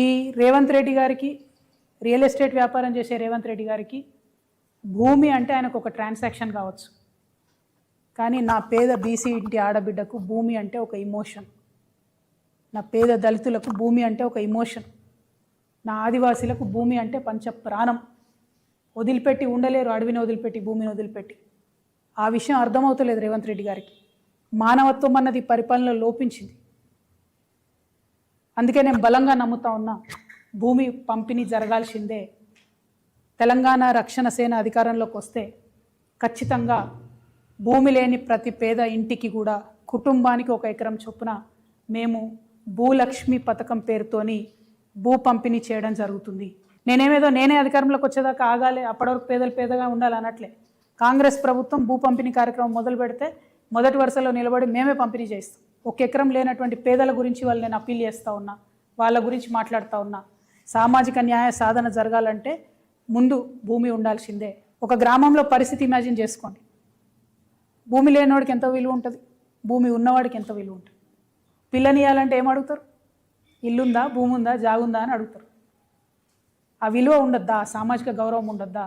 ఈ రేవంత్ రెడ్డి గారికి, real estate వ్యాపారం చేసే రేవంత్ రెడ్డి గారికి భూమి అంటే ఆయనకు ఒక ట్రాన్సాక్షన్ కావచ్చు, కానీ నా పేద బీసీ ఇంటి ఆడబిడ్డకు భూమి అంటే ఒక ఇమోషన్. నా పేద దళితులకు భూమి అంటే ఒక ఇమోషన్. నా ఆదివాసీలకు భూమి అంటే పంచ ప్రాణం. వదిలిపెట్టి ఉండలేరు, అడవిని వదిలిపెట్టి, భూమిని వదిలిపెట్టి. ఆ విషయం అర్థమవుతలేదు రేవంత్ రెడ్డి గారికి. మానవత్వం అన్నది పరిపాలనలో లోపించింది. అందుకే నేను బలంగా నమ్ముతా ఉన్నా, భూమి పంపిణీ జరగాల్సిందే. తెలంగాణ రక్షణ సేన అధికారంలోకి వస్తే ఖచ్చితంగా భూమి లేని ప్రతి పేద ఇంటికి కూడా కుటుంబానికి 1 ఎకరం చొప్పున మేము భూలక్ష్మి పథకం పేరుతోని భూ పంపిణీ చేయడం జరుగుతుంది. నేనే అధికారంలోకి వచ్చేదాకా ఆగాలి, అప్పటివరకు పేదలు పేదగా ఉండాలి అనట్లే. కాంగ్రెస్ ప్రభుత్వం భూ పంపిణీ కార్యక్రమం మొదలు పెడితే మొదటి వరుసలో నిలబడి మేమే పంపిణీ చేస్తాం. 1 ఎకరం లేనటువంటి పేదల గురించి వాళ్ళు నేను అప్పీల్ చేస్తూ ఉన్నా, వాళ్ళ గురించి మాట్లాడుతూ ఉన్నా. సామాజిక న్యాయ సాధన జరగాలంటే ముందు భూమి ఉండాల్సిందే. ఒక గ్రామంలో పరిస్థితి ఇమాజిన్ చేసుకోండి. భూమి లేనివాడికి ఎంత విలువ ఉంటుంది, భూమి ఉన్నవాడికి ఎంత విలువ ఉంటుంది. పిల్లనియాలంటే ఏం అడుగుతారు? ఇల్లుందా, భూమి ఉందా, జాగుందా అని అడుగుతారు. ఆ విలువ ఉండద్దా, సామాజిక గౌరవం ఉండద్దా?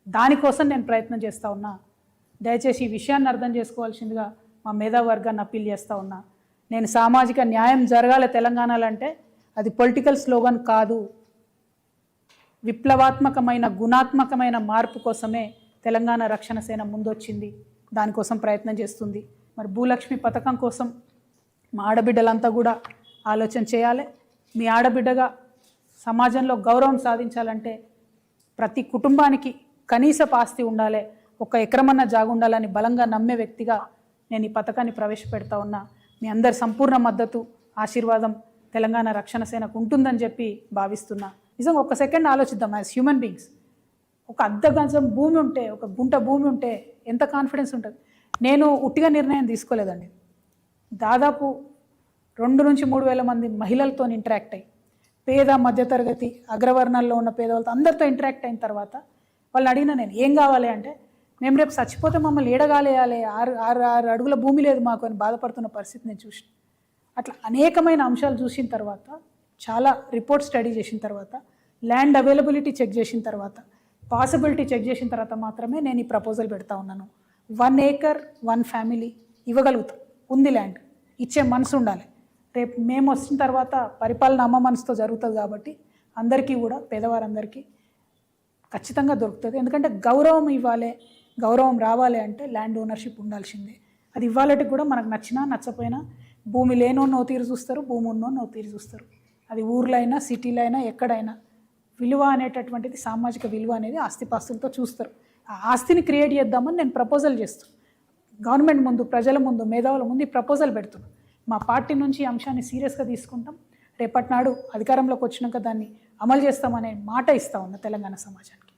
దానికోసం నేను ప్రయత్నం చేస్తూ ఉన్నా. దయచేసి ఈ విషయాన్ని అర్థం చేసుకోవాల్సిందిగా మా మేధావర్గాన్ని అప్పీల్ చేస్తూ ఉన్నా. నేను సామాజిక న్యాయం జరగాలి తెలంగాణలో అంటే అది పొలిటికల్ స్లోగన్ కాదు, విప్లవాత్మకమైన గుణాత్మకమైన మార్పు కోసమే తెలంగాణ రక్షణ సేన ముందొచ్చింది. దానికోసం ప్రయత్నం చేస్తుంది. మరి భూలక్ష్మి పథకం కోసం మా ఆడబిడ్డలంతా కూడా ఆలోచన చేయాలి. మీ ఆడబిడ్డగా సమాజంలో గౌరవం సాధించాలంటే ప్రతి కుటుంబానికి కనీసపు ఆస్తి ఉండాలి, 1 ఎకరమన్న జాగు ఉండాలని బలంగా నమ్మే వ్యక్తిగా నేను ఈ పథకాన్ని ప్రవేశపెడతా ఉన్నా. మీ అందరి సంపూర్ణ మద్దతు, ఆశీర్వాదం తెలంగాణ రక్షణ సేనకు ఉంటుందని చెప్పి భావిస్తున్నా. నిజంగా 1 సెకండ్ ఆలోచిద్దాం. యాజ్ హ్యూమన్ బీయింగ్స్, 1 అర్ధ గజం భూమి ఉంటే, 1 గుంట భూమి ఉంటే ఎంత కాన్ఫిడెన్స్ ఉంటుంది. నేను ఉట్టిగా నిర్ణయం తీసుకోలేదండి. దాదాపు 2 నుంచి 3 వేల మంది మహిళలతో ఇంటరాక్ట్ అయ్యి, పేద మధ్యతరగతి అగ్రవర్ణాల్లో ఉన్న పేదవాళ్ళతో అందరితో ఇంటరాక్ట్ అయిన తర్వాత వాళ్ళని అడిగిన నేను ఏం కావాలి అంటే, మేము రేపు చచ్చిపోతే మమ్మల్ని ఏడగాలేయాలి, 6 అడుగుల భూమి లేదు మాకు అని బాధపడుతున్న పరిస్థితి నేను చూసిన. అట్లా అనేకమైన అంశాలు చూసిన తర్వాత, చాలా రిపోర్ట్ స్టడీ చేసిన తర్వాత, ల్యాండ్ అవైలబిలిటీ చెక్ చేసిన తర్వాత, పాసిబిలిటీ చెక్ చేసిన తర్వాత మాత్రమే నేను ఈ ప్రపోజల్ పెడతా ఉన్నాను. 1 ఏకర్ 1 ఫ్యామిలీ ఇవ్వగలుగుతాం. ఉంది ల్యాండ్, ఇచ్చే మనసు ఉండాలి. రేపు మేము వచ్చిన తర్వాత పరిపాలన అమ్మ మనసుతో జరుగుతుంది కాబట్టి అందరికీ కూడా, పేదవారందరికీ ఖచ్చితంగా దొరుకుతుంది. ఎందుకంటే గౌరవం ఇవ్వాలి, గౌరవం రావాలి అంటే ల్యాండ్ ఓనర్షిప్ ఉండాల్సిందే. అది ఇవ్వాలంటే కూడా మనకు నచ్చినా నచ్చపోయినా భూమి లేనో తీరు చూస్తారు, భూమి ఉన్నో తీరు చూస్తారు. అది ఊర్లో అయినా, సిటీలో అయినా, ఎక్కడైనా విలువ అనేటటువంటిది, సామాజిక విలువ అనేది ఆస్తిపాస్తులతో చూస్తారు. ఆ ఆస్తిని క్రియేట్ చేద్దామని నేను ప్రపోజల్ చేస్తాను. గవర్నమెంట్ ముందు, ప్రజల ముందు, మేధావుల ముందు ఈ ప్రపోజల్ పెడుతున్నాను. మా పార్టీ నుంచి ఈ అంశాన్ని సీరియస్గా తీసుకుంటాం. రేపటి నాడు అధికారంలోకి వచ్చినాక దాన్ని అమలు చేస్తామనే మాట ఇస్తా ఉన్నా తెలంగాణ సమాజానికి.